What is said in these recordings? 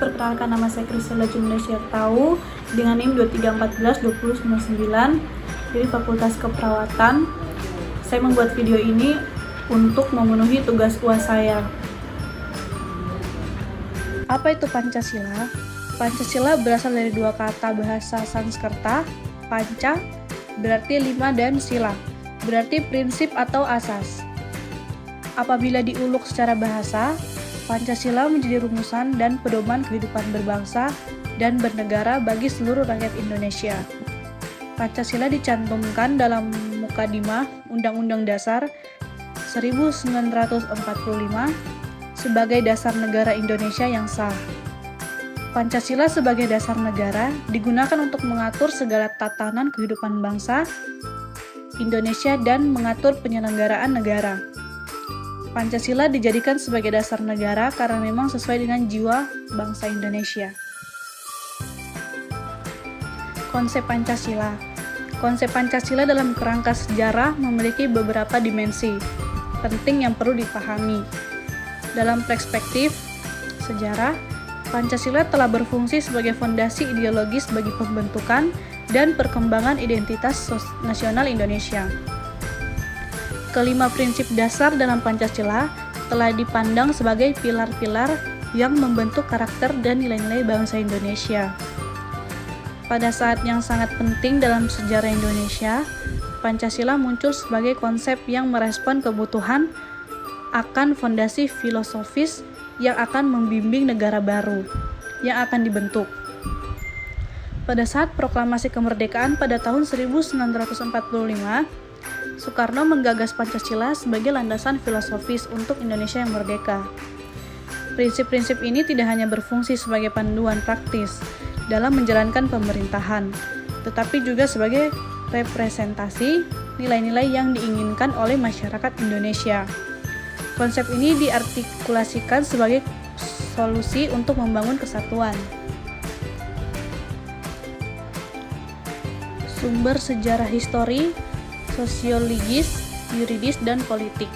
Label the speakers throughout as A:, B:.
A: perkenalkan nama saya Krisela Jumlah Syartau dengan NIM 23142099 dari Fakultas Keperawatan. Saya membuat video ini untuk memenuhi tugas UAS saya. Apa itu Pancasila? Pancasila berasal dari dua kata bahasa Sanskerta. Panca berarti 5 dan sila berarti prinsip atau asas. Apabila diuluk secara bahasa, Pancasila menjadi rumusan dan pedoman kehidupan berbangsa dan bernegara bagi seluruh rakyat Indonesia. Pancasila dicantumkan dalam Mukadimah Undang-Undang Dasar 1945 sebagai dasar negara Indonesia yang sah. Pancasila sebagai dasar negara digunakan untuk mengatur segala tatanan kehidupan bangsa Indonesia dan mengatur penyelenggaraan negara. Pancasila dijadikan sebagai dasar negara karena memang sesuai dengan jiwa bangsa Indonesia. Konsep Pancasila. Konsep Pancasila dalam kerangka sejarah memiliki beberapa dimensi penting yang perlu dipahami. Dalam perspektif sejarah, Pancasila telah berfungsi sebagai fondasi ideologis bagi pembentukan dan perkembangan identitas nasional Indonesia. Kelima prinsip dasar dalam Pancasila telah dipandang sebagai pilar-pilar yang membentuk karakter dan nilai-nilai bangsa Indonesia. Pada saat yang sangat penting dalam sejarah Indonesia, Pancasila muncul sebagai konsep yang merespon kebutuhan akan fondasi filosofis yang akan membimbing negara baru yang akan dibentuk. Pada saat proklamasi kemerdekaan pada tahun 1945, Soekarno menggagas Pancasila sebagai landasan filosofis untuk Indonesia yang merdeka. Prinsip-prinsip ini tidak hanya berfungsi sebagai panduan praktis dalam menjalankan pemerintahan, tetapi juga sebagai representasi nilai-nilai yang diinginkan oleh masyarakat Indonesia. Konsep ini diartikulasikan sebagai solusi untuk membangun kesatuan. Sumber sejarah histori, sosiologis, yuridis, dan politik.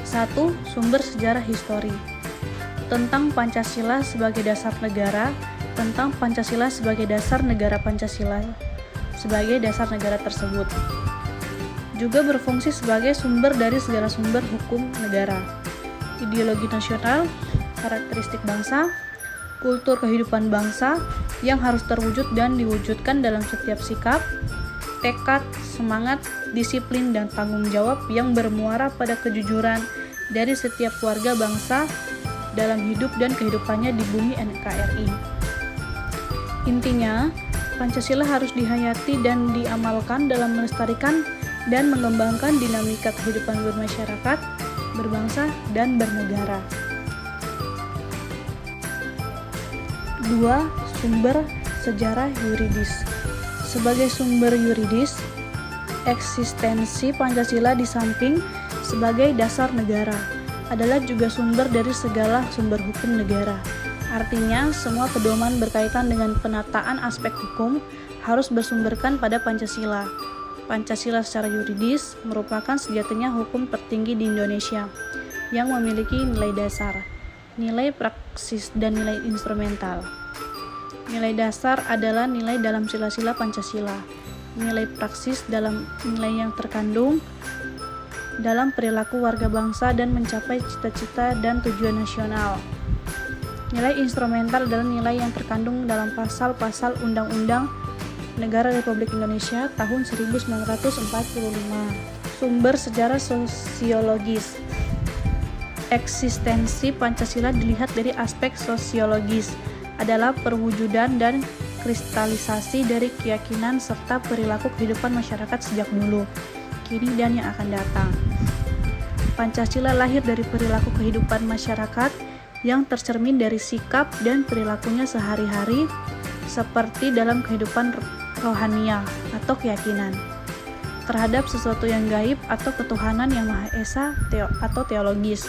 A: 1. Sumber sejarah histori. Tentang Pancasila sebagai dasar negara, tentang Pancasila sebagai dasar negara Pancasila sebagai dasar negara tersebut. Juga berfungsi sebagai sumber dari segala sumber hukum negara. Ideologi nasional, karakteristik bangsa, kultur kehidupan bangsa yang harus terwujud dan diwujudkan dalam setiap sikap, tekad, semangat, disiplin, dan tanggung jawab yang bermuara pada kejujuran dari setiap warga bangsa dalam hidup dan kehidupannya di bumi NKRI. Intinya, Pancasila harus dihayati dan diamalkan dalam melestarikan dan mengembangkan dinamika kehidupan bermasyarakat, berbangsa, dan bernegara. 2. Sumber sejarah yuridis. Sebagai sumber yuridis, eksistensi Pancasila di samping sebagai dasar negara adalah juga sumber dari segala sumber hukum negara. Artinya, semua pedoman berkaitan dengan penataan aspek hukum harus bersumberkan pada Pancasila. Pancasila secara yuridis merupakan sejatinya hukum tertinggi di Indonesia yang memiliki nilai dasar, nilai praksis, dan nilai instrumental. Nilai dasar adalah nilai dalam sila-sila Pancasila. Nilai praksis dalam nilai yang terkandung dalam perilaku warga bangsa dan mencapai cita-cita dan tujuan nasional. Nilai instrumental adalah nilai yang terkandung dalam pasal-pasal Undang-Undang Negara Republik Indonesia tahun 1945. Sumber sejarah sosiologis. Eksistensi Pancasila dilihat dari aspek sosiologis, adalah perwujudan dan kristalisasi dari keyakinan serta perilaku kehidupan masyarakat sejak dulu, kini, dan yang akan datang. Pancasila lahir dari perilaku kehidupan masyarakat yang tercermin dari sikap dan perilakunya sehari-hari seperti dalam kehidupan rohaniah atau keyakinan terhadap sesuatu yang gaib atau ketuhanan yang Maha Esa atau teologis.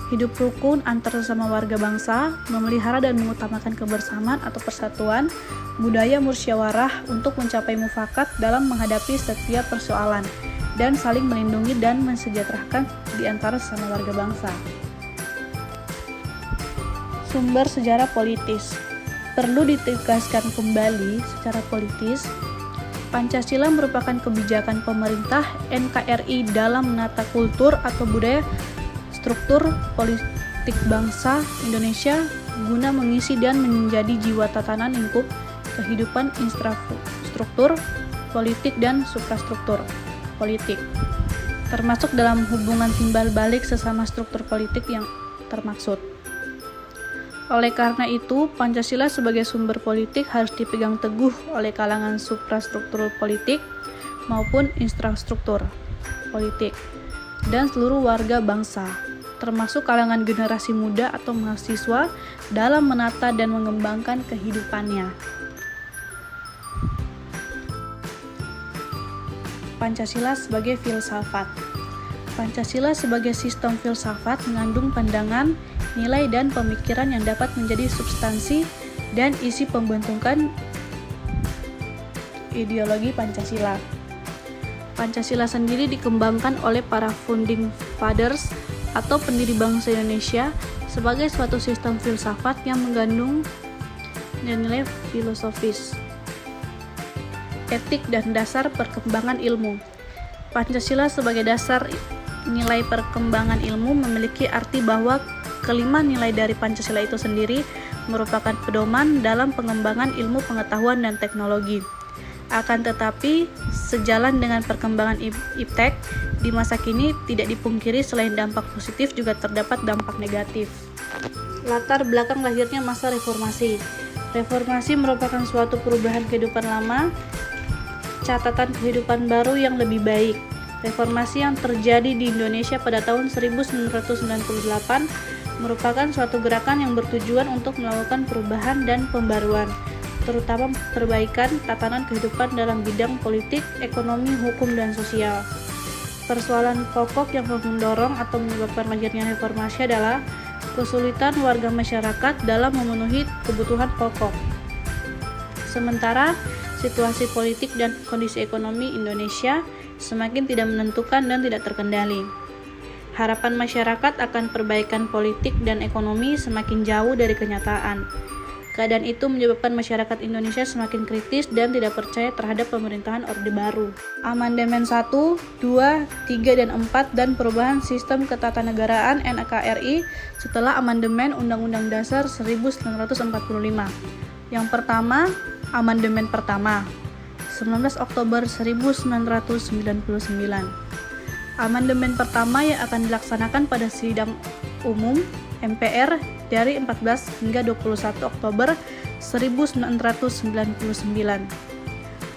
A: Hidup rukun antar sesama warga bangsa, memelihara dan mengutamakan kebersamaan atau persatuan, budaya musyawarah untuk mencapai mufakat dalam menghadapi setiap persoalan, dan saling melindungi dan mensejahterakan di antara sesama warga bangsa. Sumber sejarah politis. Perlu ditegaskan kembali secara politis, Pancasila merupakan kebijakan pemerintah NKRI dalam menata kultur atau budaya struktur politik bangsa Indonesia guna mengisi dan menjadi jiwa tatanan lingkup kehidupan infrastruktur politik dan suprastruktur politik, termasuk dalam hubungan timbal balik sesama struktur politik yang termaksud. Oleh karena itu, Pancasila sebagai sumber politik harus dipegang teguh oleh kalangan suprastruktur politik maupun infrastruktur politik dan seluruh warga bangsa, termasuk kalangan generasi muda atau mahasiswa dalam menata dan mengembangkan kehidupannya. Pancasila sebagai filsafat. Pancasila sebagai sistem filsafat mengandung pandangan, nilai, dan pemikiran yang dapat menjadi substansi dan isi pembentukan ideologi Pancasila. Pancasila sendiri dikembangkan oleh para founding fathers atau pendiri bangsa Indonesia sebagai suatu sistem filsafat yang mengandung nilai filosofis, etik, dan dasar perkembangan ilmu. Pancasila sebagai dasar nilai perkembangan ilmu memiliki arti bahwa kelima nilai dari Pancasila itu sendiri merupakan pedoman dalam pengembangan ilmu pengetahuan dan teknologi. Akan tetapi, sejalan dengan perkembangan iptek di masa kini, tidak dipungkiri selain dampak positif juga terdapat dampak negatif. Latar belakang lahirnya masa reformasi. Reformasi merupakan suatu perubahan kehidupan lama, catatan kehidupan baru yang lebih baik. Reformasi yang terjadi di Indonesia pada tahun 1998 merupakan suatu gerakan yang bertujuan untuk melakukan perubahan dan pembaruan, terutama perbaikan tatanan kehidupan dalam bidang politik, ekonomi, hukum, dan sosial. Persoalan pokok yang mendorong atau menyebabkan lahirnya reformasi adalah kesulitan warga masyarakat dalam memenuhi kebutuhan pokok. Sementara situasi politik dan kondisi ekonomi Indonesia semakin tidak menentukan dan tidak terkendali. Harapan masyarakat akan perbaikan politik dan ekonomi semakin jauh dari kenyataan. Keadaan itu menyebabkan masyarakat Indonesia semakin kritis dan tidak percaya terhadap pemerintahan Orde Baru. Amandemen 1, 2, 3, dan 4 dan perubahan sistem ketatanegaraan NKRI setelah Amandemen Undang-Undang Dasar 1945. Yang pertama, Amandemen pertama, 19 Oktober 1999. Amandemen pertama yang akan dilaksanakan pada sidang umum MPR dari 14 hingga 21 Oktober 1999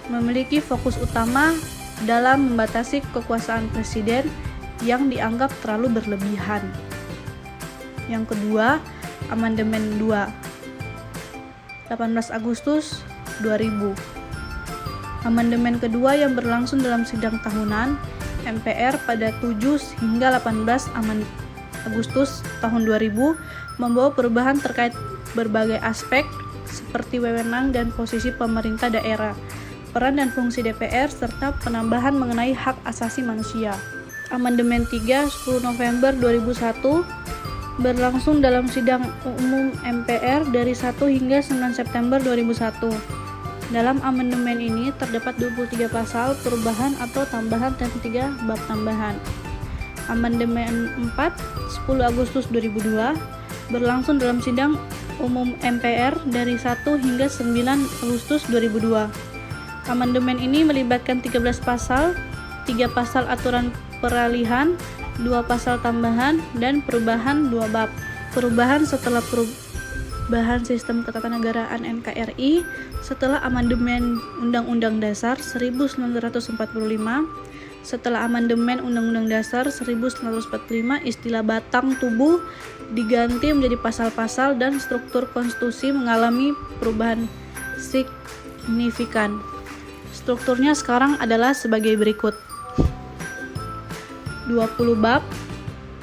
A: memiliki fokus utama dalam membatasi kekuasaan presiden yang dianggap terlalu berlebihan. Yang kedua, Amandemen 2, 18 Agustus 2000. Amandemen kedua yang berlangsung dalam sidang tahunan MPR pada 7 hingga 18 Agustus tahun 2000 membawa perubahan terkait berbagai aspek seperti wewenang dan posisi pemerintah daerah, peran dan fungsi DPR, serta penambahan mengenai hak asasi manusia. Amandemen 3 10 November 2001 berlangsung dalam sidang umum MPR dari 1 hingga 9 September 2001. Dalam amandemen ini terdapat 23 pasal perubahan atau tambahan dan 3 bab tambahan. Amandemen 4 10 Agustus 2002 berlangsung dalam sidang umum MPR dari 1 hingga 9 Agustus 2002. Amandemen ini melibatkan 13 pasal, 3 pasal aturan peralihan, 2 pasal tambahan, dan perubahan 2 bab. Perubahan setelah perubahan sistem ketatanegaraan NKRI setelah amandemen Undang-Undang Dasar 1945. Setelah amandemen Undang-Undang Dasar 1945, istilah batang tubuh diganti menjadi pasal-pasal dan struktur konstitusi mengalami perubahan signifikan. Strukturnya sekarang adalah sebagai berikut: 20 bab,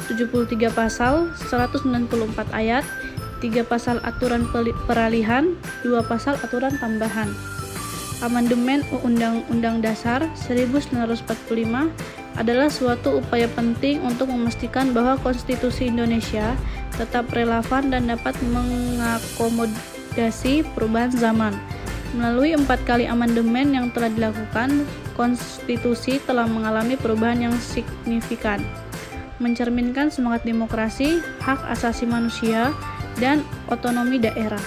A: 73 pasal, 194 ayat, 3 pasal aturan peralihan, 2 pasal aturan tambahan. Amandemen Undang-Undang Dasar 1945 adalah suatu upaya penting untuk memastikan bahwa konstitusi Indonesia tetap relevan dan dapat mengakomodasi perubahan zaman. Melalui 4 kali amandemen yang telah dilakukan, konstitusi telah mengalami perubahan yang signifikan, mencerminkan semangat demokrasi, hak asasi manusia, dan otonomi daerah.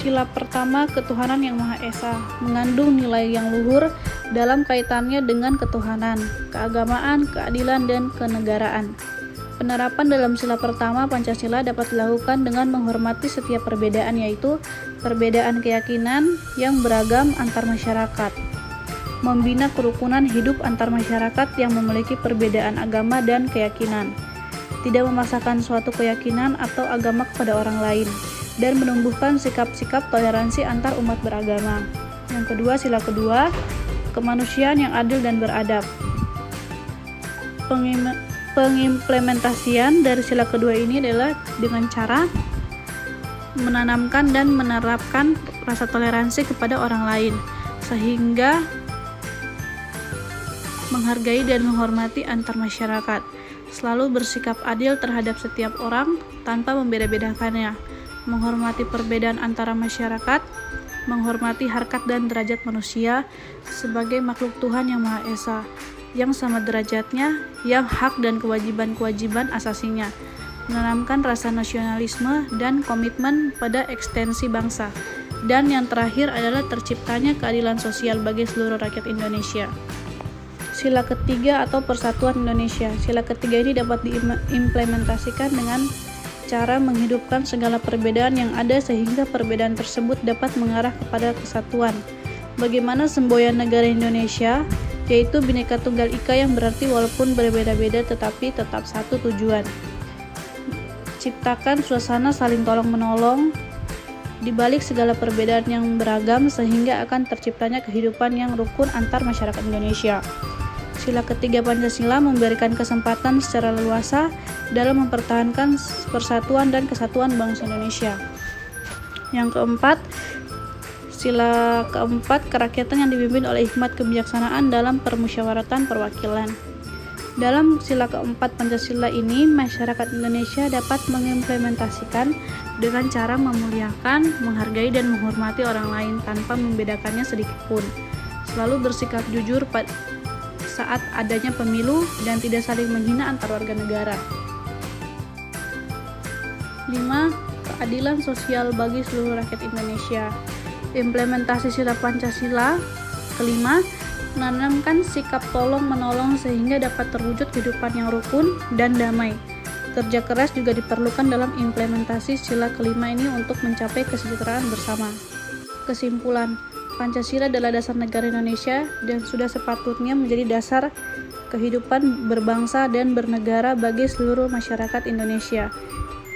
A: Sila pertama, ketuhanan yang Maha Esa, mengandung nilai yang luhur dalam kaitannya dengan ketuhanan, keagamaan, keadilan, dan kenegaraan. Penerapan dalam sila pertama Pancasila dapat dilakukan dengan menghormati setiap perbedaan, yaitu perbedaan keyakinan yang beragam antar masyarakat, membina kerukunan hidup antar masyarakat yang memiliki perbedaan agama dan keyakinan, tidak memaksakan suatu keyakinan atau agama kepada orang lain, dan menumbuhkan sikap-sikap toleransi antar umat beragama. Yang kedua, sila kedua, kemanusiaan yang adil dan beradab. Pengimplementasian dari sila kedua ini adalah dengan cara menanamkan dan menerapkan rasa toleransi kepada orang lain, sehingga menghargai dan menghormati antar masyarakat, selalu bersikap adil terhadap setiap orang tanpa membeda-bedakannya, menghormati perbedaan antara masyarakat, menghormati harkat dan derajat manusia sebagai makhluk Tuhan yang Maha Esa, yang sama derajatnya, yang hak dan kewajiban-kewajiban asasinya, menanamkan rasa nasionalisme dan komitmen pada ekstensi bangsa, dan yang terakhir adalah terciptanya keadilan sosial bagi seluruh rakyat Indonesia. Sila ketiga atau Persatuan Indonesia. Sila ketiga ini dapat diimplementasikan dengan cara menghidupkan segala perbedaan yang ada sehingga perbedaan tersebut dapat mengarah kepada kesatuan. Bagaimana semboyan negara Indonesia, yaitu Bhinneka Tunggal Ika, yang berarti walaupun berbeda-beda tetapi tetap satu tujuan. Ciptakan suasana saling tolong-menolong di balik segala perbedaan yang beragam sehingga akan terciptanya kehidupan yang rukun antar masyarakat Indonesia. Sila ketiga Pancasila memberikan kesempatan secara leluasa dalam mempertahankan persatuan dan kesatuan bangsa Indonesia. Yang keempat, sila keempat, kerakyatan yang dipimpin oleh hikmat kebijaksanaan dalam permusyawaratan perwakilan. Dalam sila keempat Pancasila ini, masyarakat Indonesia dapat mengimplementasikan dengan cara memuliakan, menghargai, dan menghormati orang lain tanpa membedakannya sedikitpun, selalu bersikap jujur saat adanya pemilu, dan tidak saling menghina antar warga negara. 5. Keadilan sosial bagi seluruh rakyat Indonesia. Implementasi sila Pancasila kelima, menanamkan sikap tolong-menolong sehingga dapat terwujud kehidupan yang rukun dan damai. Kerja keras juga diperlukan dalam implementasi sila kelima ini untuk mencapai kesejahteraan bersama. Kesimpulan, Pancasila adalah dasar negara Indonesia dan sudah sepatutnya menjadi dasar kehidupan berbangsa dan bernegara bagi seluruh masyarakat Indonesia.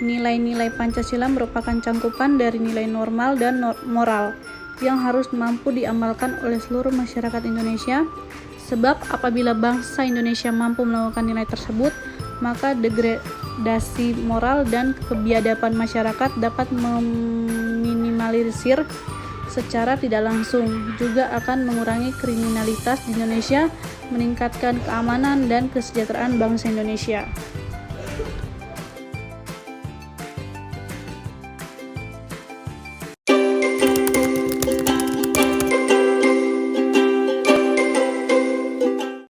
A: Nilai-nilai Pancasila merupakan cangkupan dari nilai normal dan moral yang harus mampu diamalkan oleh seluruh masyarakat Indonesia, sebab apabila bangsa Indonesia mampu melakukan nilai tersebut, maka degradasi moral dan kebiadaban masyarakat dapat meminimalisir secara tidak langsung, juga akan mengurangi kriminalitas di Indonesia, meningkatkan keamanan dan kesejahteraan bangsa Indonesia.